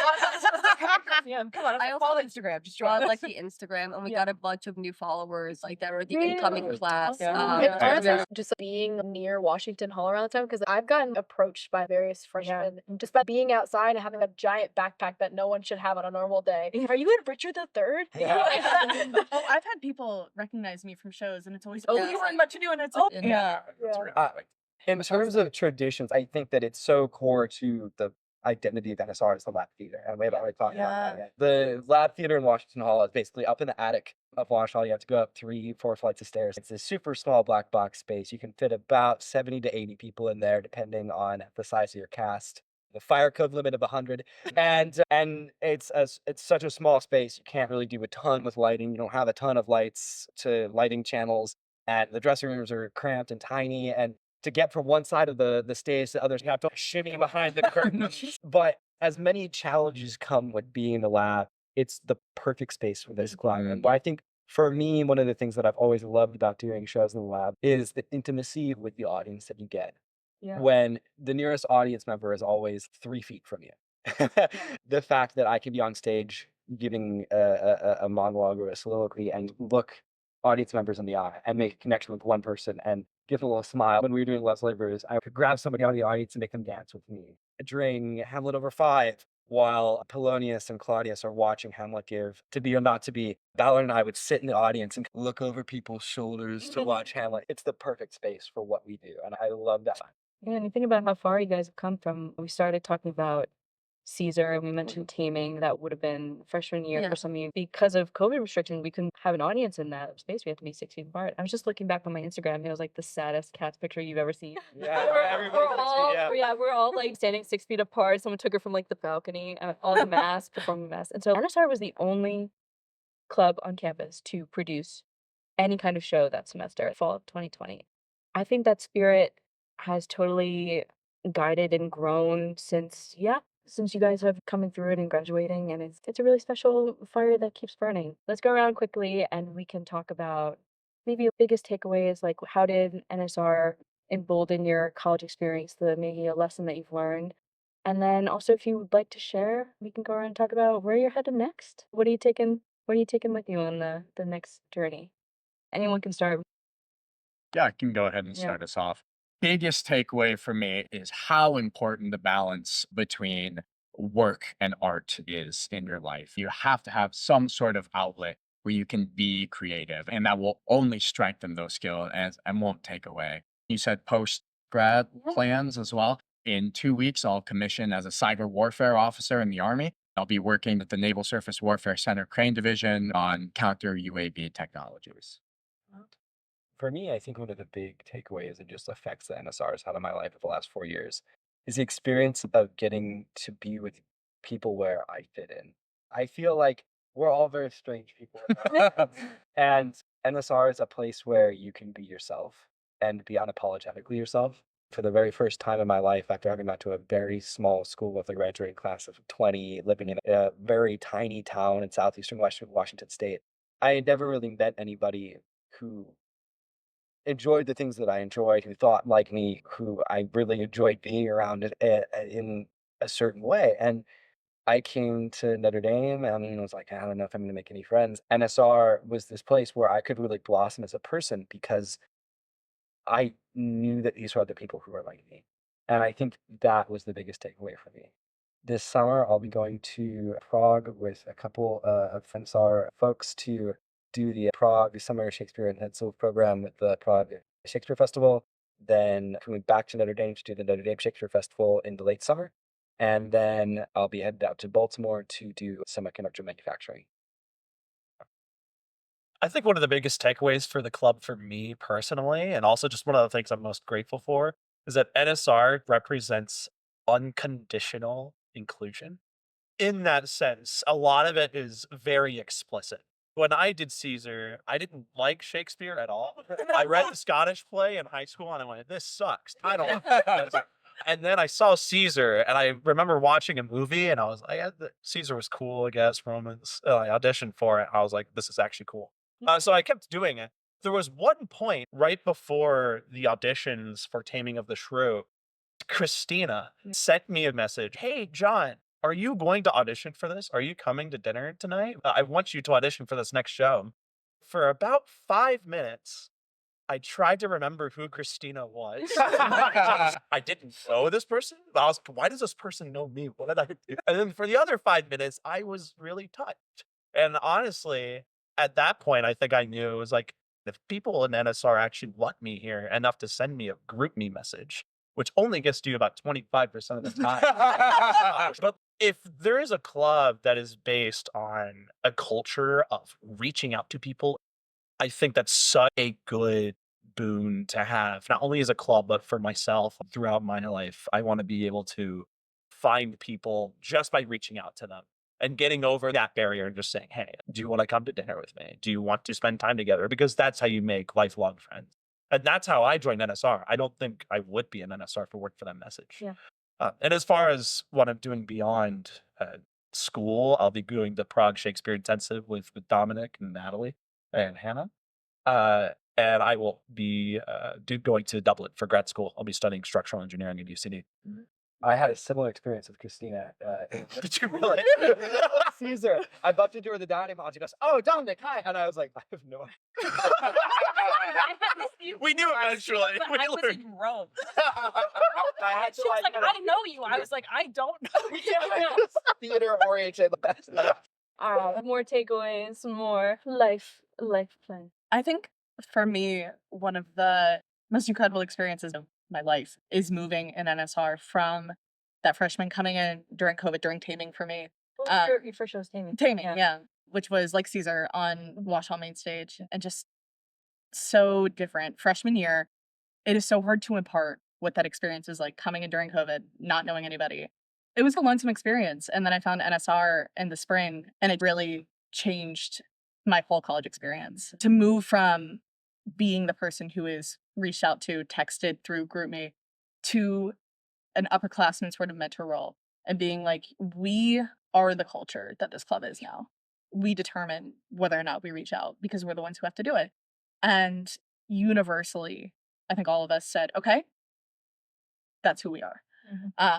yeah, come on. I I also follow Instagram. Just join. like the Instagram, and we got a bunch of new followers, like that were the Yeah. incoming class. Yeah. It's honestly just being near Washington Hall around the time because I've gotten approached by various freshmen just by being outside and having a giant backpack that no one should have on a normal day. Are you in Richard III? Oh, I've had people recognize me from shows, and it's always, "Oh, you were in Much Ado," and it's, Yeah. In terms of traditions, I think that it's so core to the identity of NSR as the lab theater. And we haven't already talked about that yet. The lab theater in Washington Hall is basically up in the attic of Washington Hall. You have to go up 3-4 flights of stairs. It's a super small black box space. You can fit about 70 to 80 people in there, depending on the size of your cast. The fire code limit of 100, and it's such a small space. You can't really do a ton with lighting. You don't have a ton of lights to lighting channels, and the dressing rooms are cramped and tiny. And to get from one side of the stage to the other, you have to shimmy behind the curtain. But as many challenges come with being in the lab, it's the perfect space for this climate. But I think for me, one of the things that I've always loved about doing shows in the lab is the intimacy with the audience that you get. Yeah. When the nearest audience member is always 3 feet from you. The fact that I can be on stage giving a monologue or a soliloquy and look audience members in the eye and make a connection with one person and give a little smile. When we were doing Love's Laborers, I could grab somebody out of the audience and make them dance with me during Hamlet over 5, while Polonius and Claudius are watching Hamlet give To Be or Not to Be. Ballard and I would sit in the audience and look over people's shoulders to watch Hamlet. It's the perfect space for what we do, and I love that. Yeah, and you think about how far you guys have come from. We started talking about Caesar and we mentioned Taming. That would have been freshman year Yeah. for some of you. Because of COVID restrictions, we couldn't have an audience in that space. We had to be 6 feet apart. I was just looking back on my Instagram. It was like the saddest cats picture you've ever seen. We're all like standing 6 feet apart. Someone took her from like the balcony, all the masks, performing masks. And so NSR was the only club on campus to produce any kind of show that semester, fall of 2020. I think that spirit has totally guided and grown since you guys have coming through it and graduating, and it's a really special fire that keeps burning. Let's go around quickly and we can talk about maybe your biggest takeaways, like how did NSR embolden your college experience, maybe a lesson that you've learned. And then also if you would like to share, we can go around and talk about where you're headed next. What are you taking with you on the next journey? Anyone can start. Yeah, I can go ahead and Yeah. start us off. Biggest takeaway for me is how important the balance between work and art is in your life. You have to have some sort of outlet where you can be creative, and that will only strengthen those skills and won't take away. You said post grad plans as well. In 2 weeks, I'll commission as a cyber warfare officer in the Army. I'll be working with the Naval Surface Warfare Center Crane Division on counter UAV technologies. For me, I think one of the big takeaways and just effects that NSR has had on my life for the last 4 years is the experience of getting to be with people where I fit in. I feel like We're all very strange people. And NSR is a place where you can be yourself and be unapologetically yourself. For the very first time in my life, after having gone to a very small school with a graduating class of 20, living in a very tiny town in southeastern Washington State, I had never really met anybody who enjoyed the things that I enjoyed, who thought like me, who I really enjoyed being around in a certain way. And I came to Notre Dame and was like, I don't know if I'm going to make any friends. NSR was this place where I could really blossom as a person because I knew that these were other people who were like me. And I think that was the biggest takeaway for me. This summer, I'll be going to Prague with a couple of NSR folks to do the Prague Summer Shakespeare and Intensive program with the Prague Shakespeare Festival. Then coming back to Notre Dame to do the Notre Dame Shakespeare Festival in the late summer. And then I'll be headed out to Baltimore to do semiconductor manufacturing. I think one of the biggest takeaways for the club for me personally, and also just one of the things I'm most grateful for, is that NSR represents unconditional inclusion. In that sense, a lot of it is very explicit. When I did Caesar, I didn't like Shakespeare at all. I read the Scottish play in high school and I went, this sucks. I don't like this. And then I saw Caesar and I remember watching a movie and I was like, Caesar was cool, I guess, Romans. I auditioned for it. I was like, this is actually cool. So I kept doing it. There was one point right before the auditions for Taming of the Shrew, Christina sent me a message. Hey, John, are you going to audition for this? Are you coming to dinner tonight? I want you to audition for this next show. For about 5 minutes, I tried to remember who Christina was. I didn't know this person. I was like, why does this person know me? What did I do? And then for the other 5 minutes, I was really touched. And honestly, at that point, I think I knew it was like, if people in NSR actually want me here enough to send me a group me message, which only gets to you about 25% of the time. But if there is a club that is based on a culture of reaching out to people, I think that's such a good boon to have, not only as a club, but for myself throughout my life. I want to be able to find people just by reaching out to them and getting over that barrier and just saying, hey, do you want to come to dinner with me? Do you want to spend time together? Because that's how you make lifelong friends. And that's how I joined NSR. I don't think I would be an NSR if it weren't for that message. Yeah. And as far as what I'm doing beyond school, I'll be doing the Prague Shakespeare Intensive with Dominic and Natalie and Hannah. And I will be going to Dublin for grad school. I'll be studying structural engineering at UCD. I had a similar experience with Christina. Did you really? Caesar. I bumped into her at the dining hall. She goes, "Oh, Dominic, hi," and I was like, "I have no idea." We knew eventually. But I was in Rome. I had She was like, I know you. I was like, I don't know you. theater oriented. More takeaways, more life plan. I think for me, one of the most incredible experiences of my life is moving in NSR from that freshman coming in during COVID, during Taming for me. What was your first show was Taming? Taming, yeah. Which was like Caesar on Wash Hall Mainstage and just so different. Freshman year, it is so hard to impart what that experience is like coming in during COVID, not knowing anybody. It was a lonesome experience. And then I found NSR in the spring and it really changed my whole college experience. To move from being the person who is reached out to, texted through GroupMe, to an upperclassman sort of mentor role and being like, we are the culture that this club is now. We determine whether or not we reach out because we're the ones who have to do it. And universally, I think all of us said, okay, that's who we are.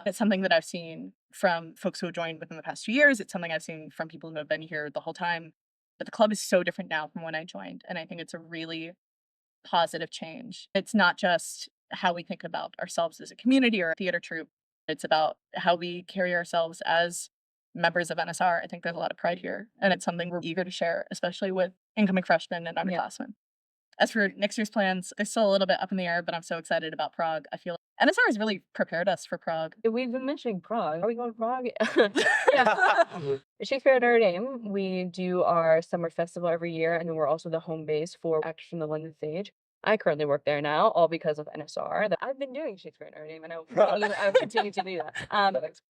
It's something that I've seen from folks who have joined within the past 2 years. It's something I've seen from people who have been here the whole time. But the club is so different now from when I joined. And I think it's a really positive change. It's not just how we think about ourselves as a community or a theater troupe. It's about how we carry ourselves as members of NSR. I think there's a lot of pride here. And it's something we're eager to share, especially with incoming freshmen and underclassmen. As for next year's plans, they're still a little bit up in the air, but I'm so excited about Prague. I feel like NSR has really prepared us for Prague. We've been mentioning Prague. Are we going to Prague? Yeah. Shakespeare at Notre Dame, we do our summer festival every year, and then we're also the home base for actors from the London stage. I currently work there now, all because of NSR. I've been doing Shakespeare at Notre Dame, and I will continue to do that.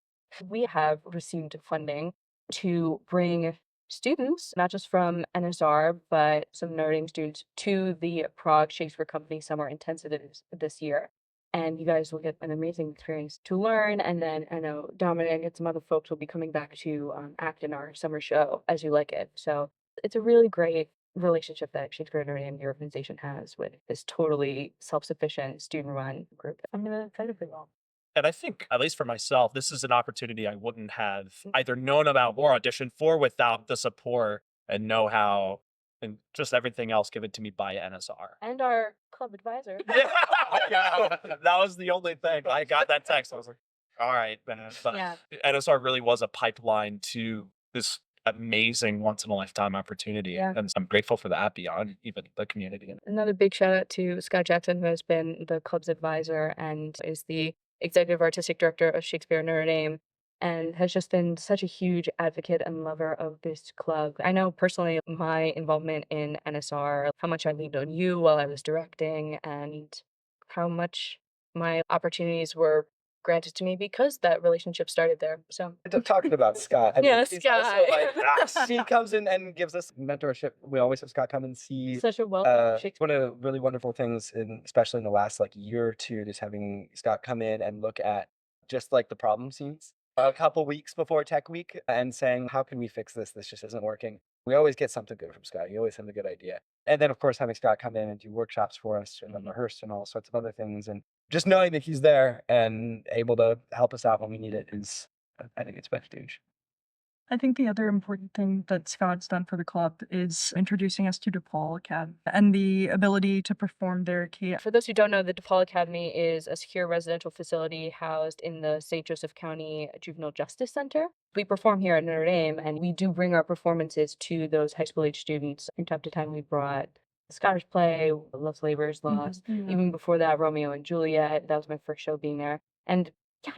We have received funding to bring students, not just from NSR, but some Notre Dame students to the Prague Shakespeare Company summer intensive this year. And you guys will get an amazing experience to learn. And then I know Dominic and some other folks will be coming back to act in our summer show as you like it. So it's a really great relationship that Shakespeare and Notre Dame, the organization, has with this totally self-sufficient student-run group. I'm excited for you all. And I think, at least for myself, this is an opportunity I wouldn't have either known about or auditioned for without the support and know-how and just everything else given to me by NSR. And our club advisor. Yeah, that was the only thing. I got that text. I was like, all right, man. But Yeah. NSR really was a pipeline to this amazing once in a lifetime opportunity. Yeah. And I'm grateful for that beyond even the community. Another big shout out to Scott Jackson, who has been the club's advisor and is the executive artistic director of Shakespeare and Notre Dame, and has just been such a huge advocate and lover of this club. I know personally my involvement in NSR, how much I leaned on you while I was directing, and how much my opportunities were granted to me because that relationship started there. So Talking about Scott. I mean, Yeah, he's also, Scott. he comes in and gives us mentorship. We always have Scott come and see. Such a wealth of Shakespeare. One of the really wonderful things, especially in the last year or two, just having Scott come in and look at just the problem scenes a couple weeks before Tech Week and saying, how can we fix this? This just isn't working. We always get something good from Scott. You always have a good idea. And then, of course, having Scott come in and do workshops for us and then rehearse and all sorts of other things. And just knowing that he's there and able to help us out when we need it is, I think it's backstage. I think the other important thing that Scott's done for the club is introducing us to DePaul Academy and the ability to perform there. For those who don't know, the DePaul Academy is a secure residential facility housed in the St. Joseph County Juvenile Justice Center. We perform here at Notre Dame, and we do bring our performances to those high school age students. From time to time, we brought the Scottish play, Love's Labour's Lost. Even before that, Romeo and Juliet. That was my first show being there. And yeah,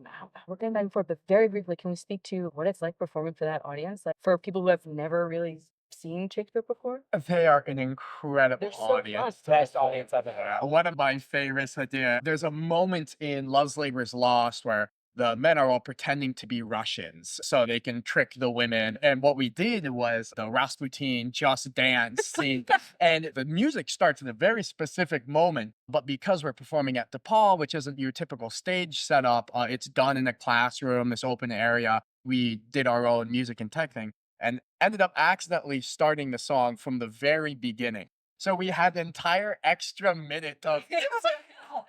we're getting back and forth, but very briefly, can we speak to what it's like performing for that audience? For people who have never really seen Shakespeare before? They are an incredible They're so audience. fun. Best audience I've ever had. One of my favorites idea. There's a moment in Love's Labour's Lost where the men are all pretending to be Russians so they can trick the women. And what we did was the Rasputin just dance scene. And the music starts in a very specific moment. But because we're performing at DePaul, which isn't your typical stage setup, it's done in a classroom, this open area. We did our own music and tech thing and ended up accidentally starting the song from the very beginning. So we had an entire extra minute of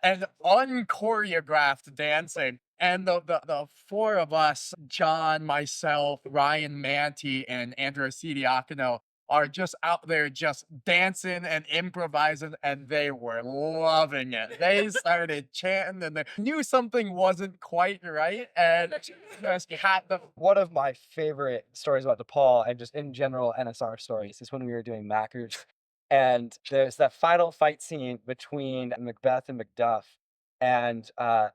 and unchoreographed dancing. And the four of us, John, myself, Ryan Manti, and Andros Sidiakono, are just out there just dancing and improvising, and they were loving it. They started chanting, and they knew something wasn't quite right, and just had the... One of my favorite stories about DePaul, and just in general NSR stories, is when we were doing Mackers. And there's that final fight scene between Macbeth and Macduff. And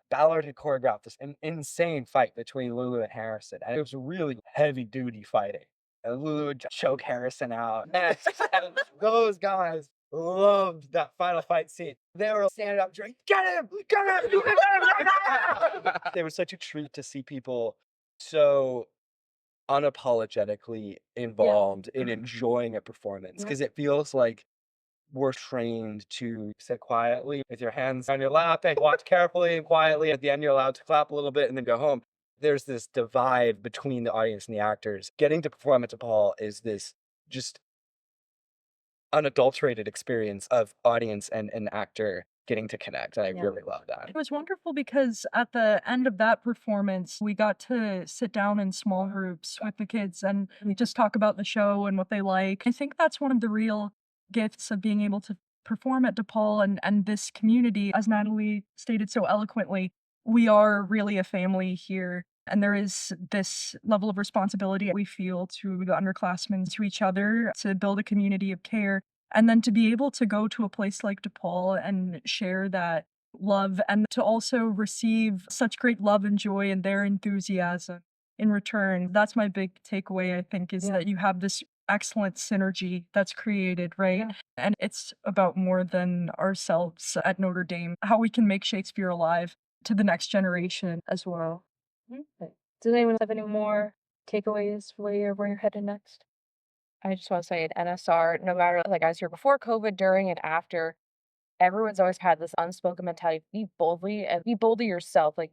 Ballard had choreographed this insane fight between Lulu and Harrison. And it was really heavy duty fighting. And Lulu would choke Harrison out. And those guys loved that final fight scene. They were standing up, drinking, get him! Get him! Get him! It was such a treat to see people so unapologetically involved in enjoying a performance, because it feels like we're trained to sit quietly with your hands on your lap and watch carefully and quietly. At the end, you're allowed to clap a little bit and then go home. There's this divide between the audience and the actors. Getting to perform at DePaul is this just unadulterated experience of audience and actor getting to connect. And I really love that. It was wonderful because at the end of that performance, we got to sit down in small groups with the kids and we just talk about the show and what they like. I think that's one of the real gifts of being able to perform at DePaul and this community. As Natalie stated so eloquently, we are really a family here. And there is this level of responsibility we feel to the underclassmen, to each other, to build a community of care. And then to be able to go to a place like DePaul and share that love and to also receive such great love and joy and their enthusiasm in return. That's my big takeaway, I think, is that you have this excellent synergy that's created, right? And it's about more than ourselves at Notre Dame, how we can make Shakespeare alive to the next generation as well. Does anyone have any more takeaways for where you're headed next? I just want to say at NSR, no matter like I was here before COVID, during and after, everyone's always had this unspoken mentality: be boldly and be boldly yourself. Like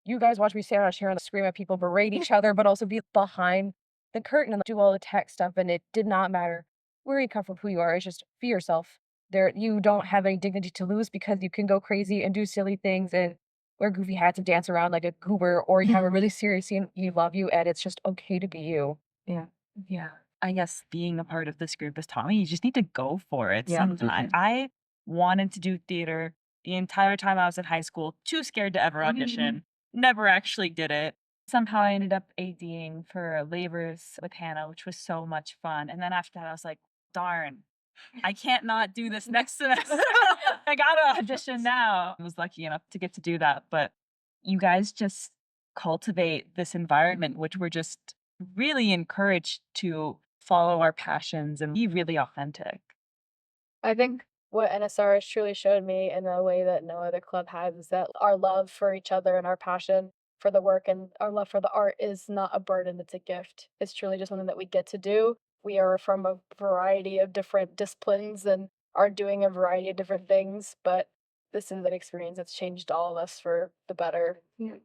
you guys watch me stand on a chair and scream at people, berate each other, but also be behind the curtain and do all the tech stuff. And it did not matter where you come from, who you are. It's just be yourself. There, you don't have any dignity to lose because you can go crazy and do silly things and wear goofy hats and dance around like a goober, or you have a really serious scene. You love you, and it's just okay to be you. Yeah. Yeah. I guess being a part of this group has taught me you just need to go for it Yeah. sometimes. I wanted to do theater the entire time I was in high school, too scared to ever audition. Never actually did it. Somehow I ended up ADing for labors with Hannah, which was so much fun. And then after that, I was like, darn, I can't not do this next semester. I gotta audition now. I was lucky enough to get to do that. But you guys just cultivate this environment, which we're just really encouraged to follow our passions and be really authentic. I think what NSR has truly showed me in a way that no other club has is that our love for each other and our passion for the work and our love for the art is not a burden, it's a gift. It's truly just something that we get to do. We are from a variety of different disciplines and are doing a variety of different things, but this is an experience that's changed all of us for the better. Yeah.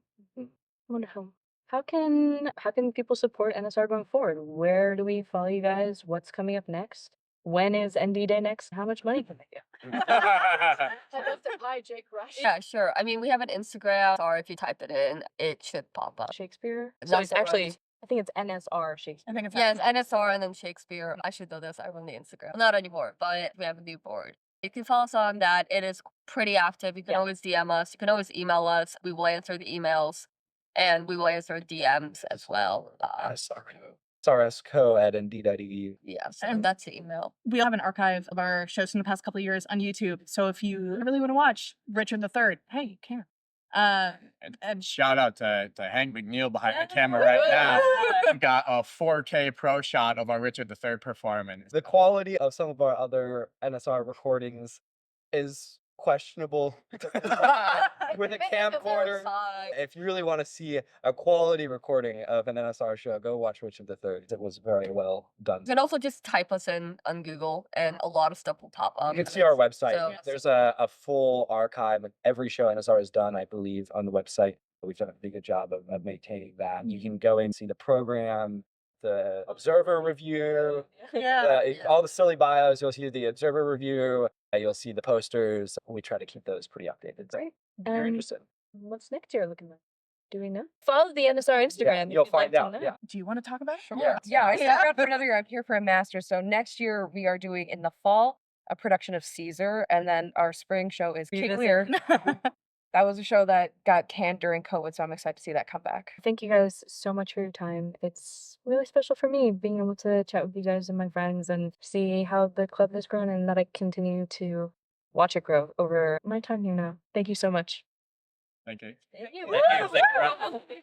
Wonderful. How can people support NSR going forward? Where do we follow you guys? What's coming up next? When is ND Day next? How much money can they get? I love to buy Jake Rush. Yeah, sure. I mean, we have an Instagram, or if you type it in, it should pop up. Shakespeare? So Not it's so actually, right. I think it's NSR I Shakespeare. think it's Yeah, it's NSR and then Shakespeare. I should know this. I run the Instagram. Not anymore, but we have a new board. You can follow us on that. It is pretty active. You can always DM us. You can always email us. We will answer the emails, and we will answer DMs as well. srsco@nd.edu. Yes, and that's the email. We have an archive of our shows from the past couple of years on YouTube. So if you really want to watch Richard III, hey, you can. And shout out to Hank McNeil behind the camera right now. We've got a 4K pro shot of our Richard III performance. The quality of some of our other NSR recordings is questionable with a camcorder. If you really want to see a quality recording of an NSR show, go watch Richard III. It was very well done. You can also just type us in on Google, and a lot of stuff will pop up. You can see our website. So- There's a full archive of every show NSR has done, I believe, on the website. We've done a pretty good job of maintaining that. You can go and see the program, the Observer review, all the silly bios. You'll see the Observer review. You'll see the posters. We try to keep those pretty updated. Great. Very interested. What's next year looking like? Do we know? Follow the NSR Instagram. if you'll you'd like find to out. know. Yeah. Do you want to talk about it? Yeah, I stuck around for another year. I'm here for a master's. So next year we are doing in the fall a production of Caesar, and then our spring show is King Lear. That was a show that got canned during COVID, so I'm excited to see that come back. Thank you guys so much for your time. It's really special for me being able to chat with you guys and my friends and see how the club has grown and that I continue to watch it grow over my time here now. Thank you so much. Thank you. Thank you. Thank you.